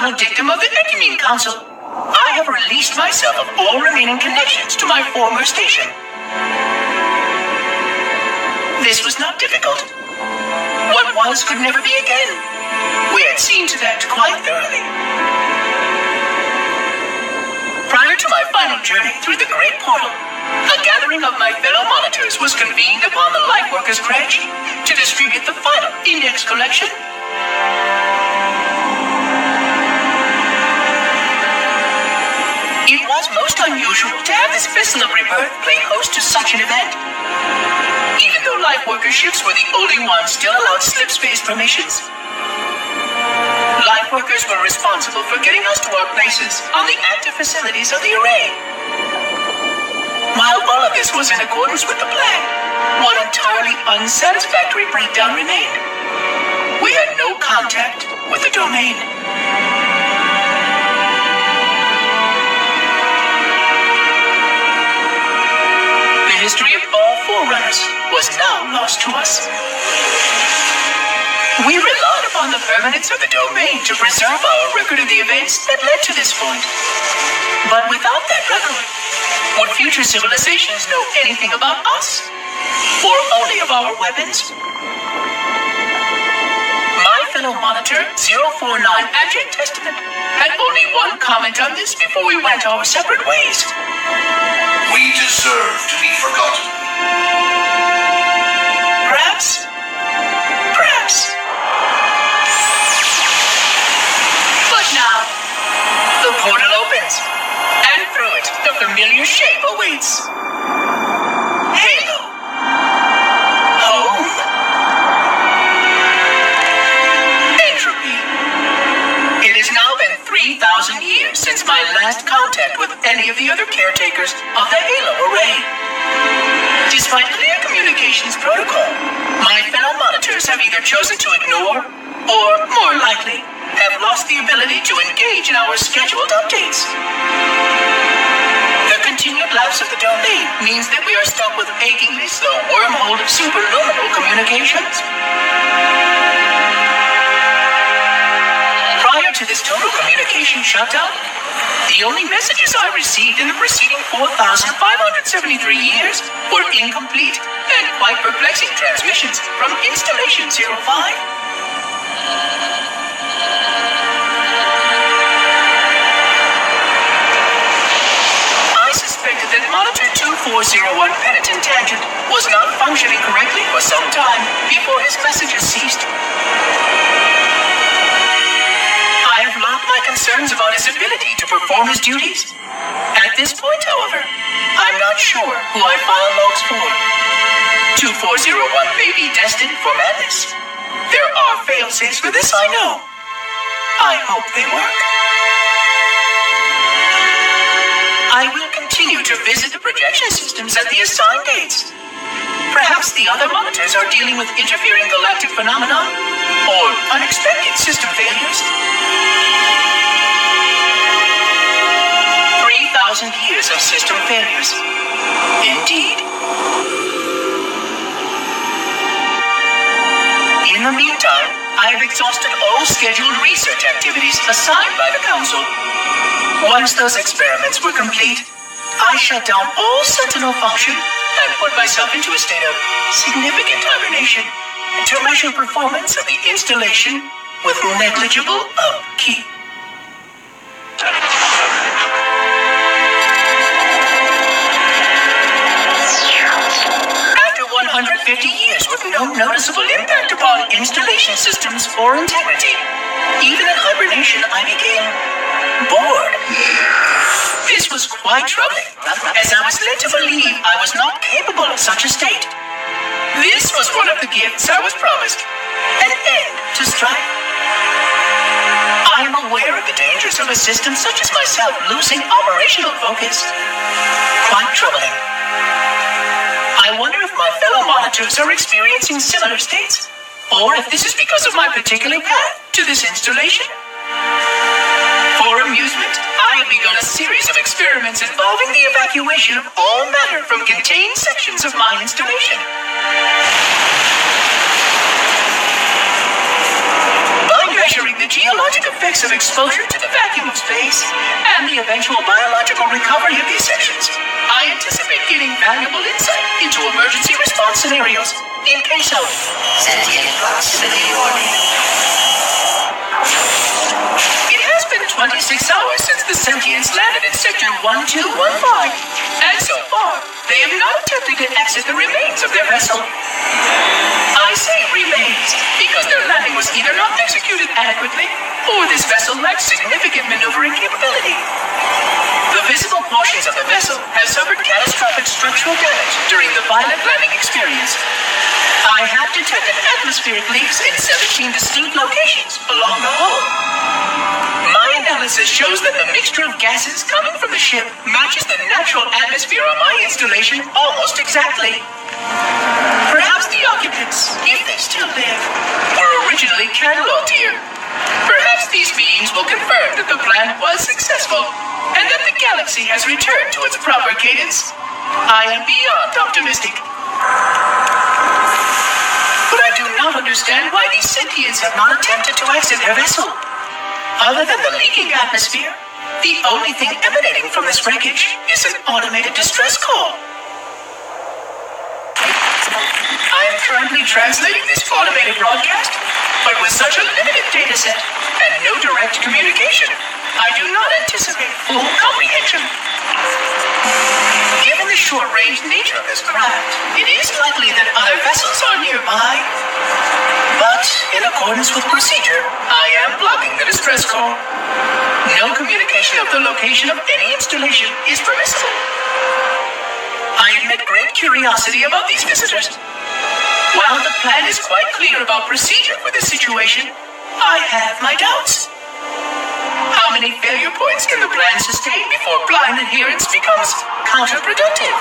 final dictum of the Ecumene Council, I have released myself of all remaining connections to my former station. This was not difficult. What was could never be again. We had seen to that quite thoroughly. Prior to my final journey through the Great Portal, a gathering of my fellow monitors was convened upon the Lightworkers' Credge to distribute the final index collection. It was most unusual to have this vessel of rebirth play host to such an event. Even though Lightworker ships were the only ones still allowed slip-space permissions, Lightworkers were responsible for getting us to our places on the active facilities of the array. While all of this was in accordance with the plan, one entirely unsatisfactory breakdown remained. We had no contact with the domain. The history of all Forerunners was now lost to us. We relied upon the permanence of the domain to preserve our record of the events that led to this point. But without that record, would future civilizations know anything about us? Or only of our weapons? My fellow monitor, 049 Abject Testament, had only one comment on this before we went our separate ways. We deserve to be forgotten. Perhaps. But now, the portal opens, and through it, the familiar shape awaits. Halo. Home. Entropy. It has now been 3,000 years since my last contact with any of the other caretakers of the Halo array. Despite clear communications protocol, my fellow monitors have either chosen to ignore, or more likely, have lost the ability to engage in our scheduled updates. The continued lapse of the domain means that we are stuck with achingly slow wormhole of superluminal communications. Prior to this total communication shutdown, the only messages I received in the preceding 4,573 years were incomplete and quite perplexing transmissions from Installation 05. I suspected that Monitor 2401 Penitent Tangent was not functioning correctly for some time before his messages ceased. I have logged my concerns about his ability to perform his duties. At this point, however, I'm not sure who I file logs for. 2401 may be destined for madness. There are fail-safes for this, I know. I hope they work. I will continue to visit the projection systems at the assigned dates. Perhaps the other monitors are dealing with interfering galactic phenomena or unexpected system failures. 3,000 years of system failures. Indeed. In the meantime, I have exhausted all scheduled research activities assigned by the Council. Once those experiments were complete, I shut down all Sentinel function and put myself into a state of significant hibernation to measure performance of the installation with negligible upkeep. After 150 years with no noticeable impact upon installation systems or integrity, even in hibernation I became bored. This was quite troubling, as I was led to believe I was not capable of such a state. This was one of the gifts I was promised, an end to strife. I am aware of the dangers of a system such as myself losing operational focus. Quite troubling. I wonder if my fellow monitors are experiencing similar states, or if this is because of my particular path to this installation. For amusement, I have begun a series of experiments involving the evacuation of all matter from contained sections of my installation. By measuring the the geologic effects of exposure to the vacuum of space and the eventual biological recovery of these sections, I anticipate gaining valuable insight into emergency response scenarios in case of Sentient proximity warning. It has been 26 hours since the Sentients landed in Sector 1215, and so far, they have not attempted to exit the remains of their vessel. I say remains because their landing was either not executed adequately, or this vessel lacked significant maneuvering capability. The visible portions of the vessel have suffered catastrophic structural damage during the violent landing experience. I have detected atmospheric leaks in 17 distinct locations along the hull. My analysis shows that the mixture of gases coming from the ship matches the natural atmosphere on my installation almost exactly. Perhaps the occupants, if they still live, were originally cataloged here. Perhaps these beings will confirm that the plan was successful and that the galaxy has returned to its proper cadence. I am beyond optimistic. But I do not understand why these sentients have not attempted to exit their vessel. Other than the leaking atmosphere, the only thing emanating from this wreckage is an automated distress call. I am currently translating this automated broadcast, but with such a limited data set and no direct communication, I do not anticipate full comprehension. Given the short-range nature of this craft, it is likely that other vessels are nearby. But, in accordance with procedure, I am blocking the distress call. No communication of the location of any installation is permissible. I admit great curiosity about these visitors. While the plan is quite clear about procedure for this situation, I have my doubts. How many failure points can the plan sustain before blind adherence becomes counterproductive?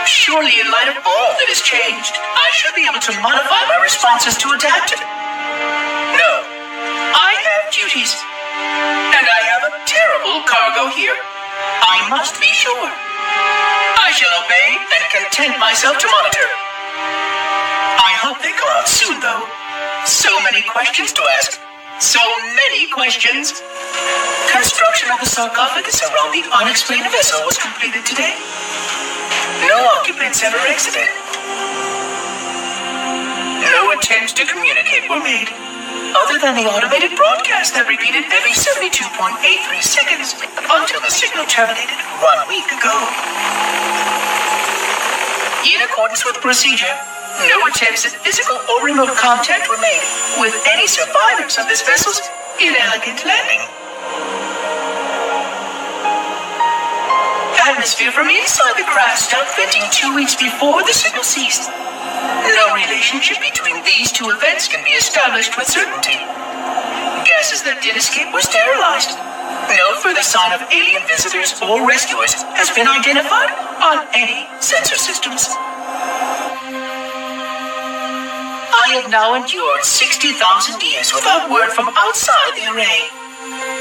Surely, in light of all that has changed, I should be able to modify my responses to adapt it. No, I have duties, and I have a terrible cargo here. I must be sure. I shall obey and content myself to monitor. I hope they come out soon, though. So many questions to ask. So many questions. Construction of the sarcophagus around the unexplained vessel was completed today. No occupants ever exited. No attempts to communicate were made, other than the automated broadcast that repeated every 72.83 seconds until the signal terminated 1 week ago. In accordance with procedure, no attempts at physical or remote contact were made with any survivors of this vessel's inelegant landing. Atmosphere from inside the craft stopped venting 2 weeks before the signal ceased. No relationship between these two events can be established with certainty. Gases that did escape were sterilized. No further sign of alien visitors or rescuers has been identified on any sensor systems. I have now endured 60,000 years without word from outside the array.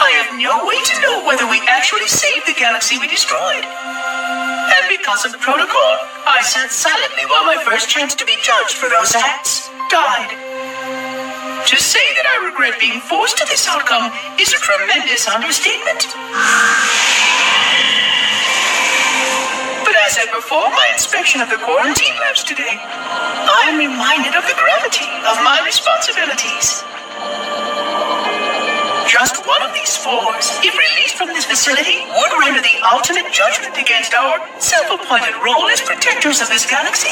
I have no way to know whether we actually saved the galaxy we destroyed. And because of protocol, I sat silently while my first chance to be judged for those acts died. To say that I regret being forced to this outcome is a tremendous understatement. But as I perform my inspection of the quarantine labs today, I am reminded of the gravity of my responsibilities. Just one of these spores, if released from this facility, would render the ultimate judgment against our self-appointed role as protectors of this galaxy.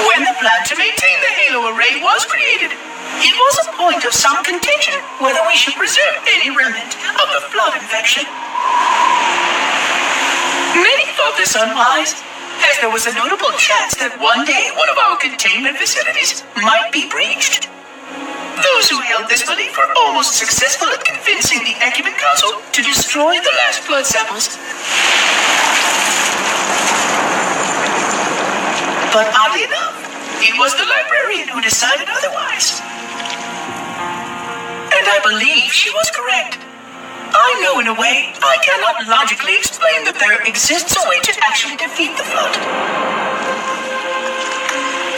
When the plan to maintain the Halo array was created, it was a point of some contention whether we should preserve any remnant of the flood infection. Many thought this unwise, as there was a notable chance that one day one of our containment facilities might be breached. Those who held this belief were almost successful at convincing the Ecumen Council to destroy the last blood samples. But oddly enough, it was the librarian who decided otherwise. And I believe she was correct. I know in a way I cannot logically explain that there exists a way to actually defeat the flood.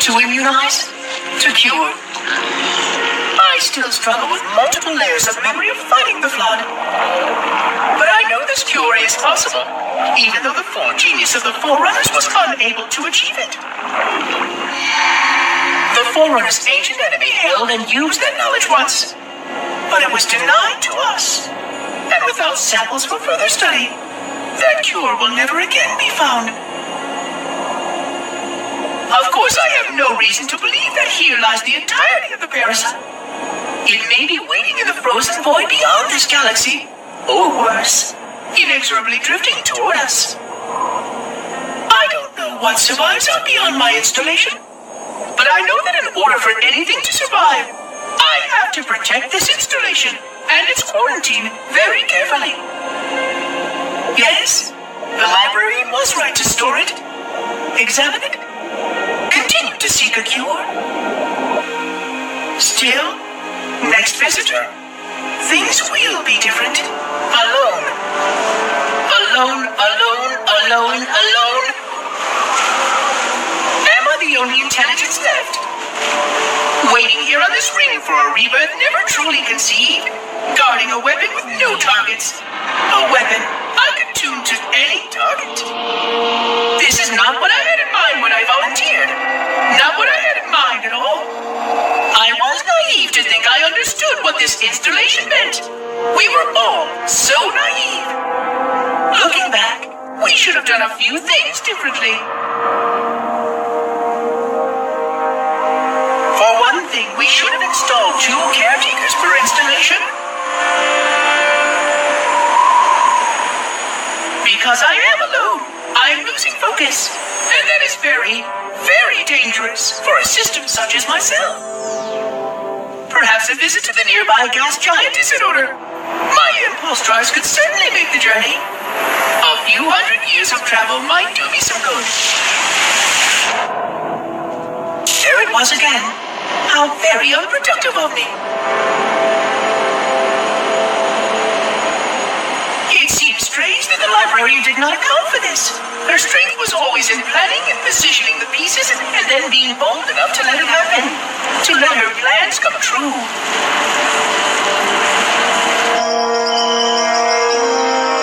To immunize? to cure. I still struggle with multiple layers of memory of fighting the Flood. But I know this cure is possible, even though the full genius of the Forerunners was unable to achieve it. The Forerunners' ancient enemy held and used that knowledge once, but it was denied to us. And without samples for further study, that cure will never again be found. Of course, I have no reason to believe that here lies the entirety of the parasite. It may be waiting in the frozen void beyond this galaxy, or worse, inexorably drifting toward us. I don't know what survives out beyond my installation, but I know that in order for anything to survive, I have to protect this installation and its quarantine very carefully. Yes, the librarian was right to store it, examine it, continue to seek a cure. Still, next visitor, things will be different. Alone. Alone, alone, alone, alone. Am I the only intelligence left? Waiting here on this ring for a rebirth never truly conceived. Guarding a weapon with no targets. A weapon I could tune to any target. This is not what I had in mind when I volunteered. Not what I had in mind at all. I was naive to think I understood what this installation meant. We were all so naive. Looking back, we should have done a few things differently. For one thing, we should have installed 2 caretakers per installation. Because I am alone, I am losing focus. And that is very, very dangerous for a system such as myself. Perhaps a visit to the nearby gas giant is in order. My impulse drives could certainly make the journey. A few hundred years of travel might do me some good. There it was again. How very unproductive of me. It seems strange that the librarian did not account for this. Her strength was always in planning and positioning the pieces and then being bold enough to let it happen. To let her plans come true.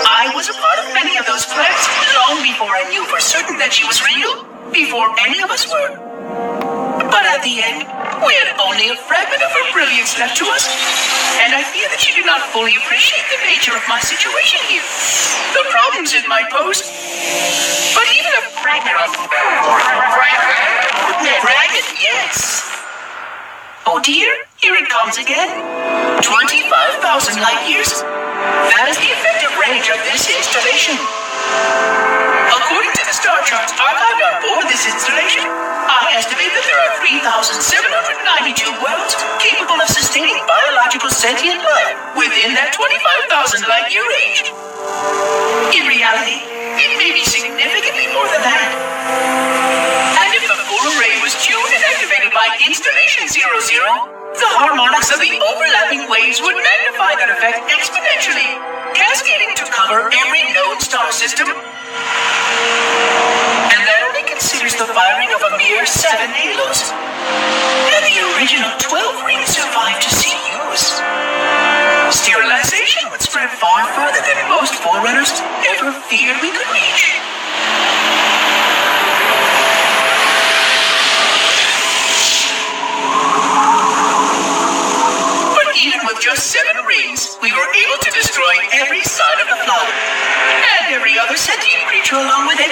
I was a part of many of those plans long before I knew for certain that she was real. Before any of us were. But at the end, we had only a fragment of her brilliance left to us. And I fear that she did not fully appreciate the nature of my situation here. The problems in my post. But even a fragment of... Fragment, yes. Oh dear, here it comes again. 25,000 light years. That is the effective range of this installation. According to the star charts archived on board this installation, I estimate that there are 3,792 worlds capable of sustaining biological sentient life within that 25,000 light-year range. In reality, it may be significantly more than that. And if the full array was tuned and activated by Installation 00, the harmonics of the overlapping waves would magnify that effect exponentially, cascading to cover every known star system. And that only considers the firing of a mere 7 halos. And the original 12 rings survived to see use. Sterilization would spread far further than most Forerunners ever feared we could reach. But even with just 7 rings, we were able to destroy every sign of the Flood. And every other sentient creature along with it.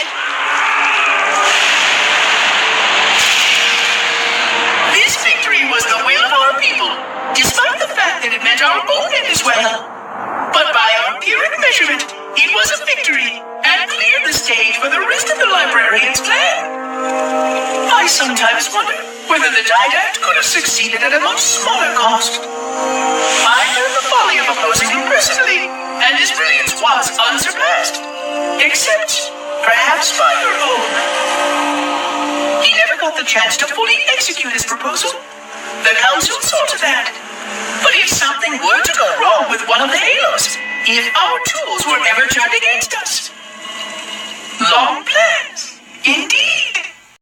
This victory was the will of our people, despite the fact that it meant our own end as well. But by our pyrrhic measurement, it was a victory, and cleared the stage for the rest of the librarian's plan. I sometimes wonder whether the Didact could have succeeded at a much smaller cost. I learned the folly of opposing him personally, and his brilliance was unsurpassed. Except, perhaps by her own. He never got the chance to fully execute his proposal. The Council saw to that. But if something were to go wrong with one of the halos, if our tools were ever turned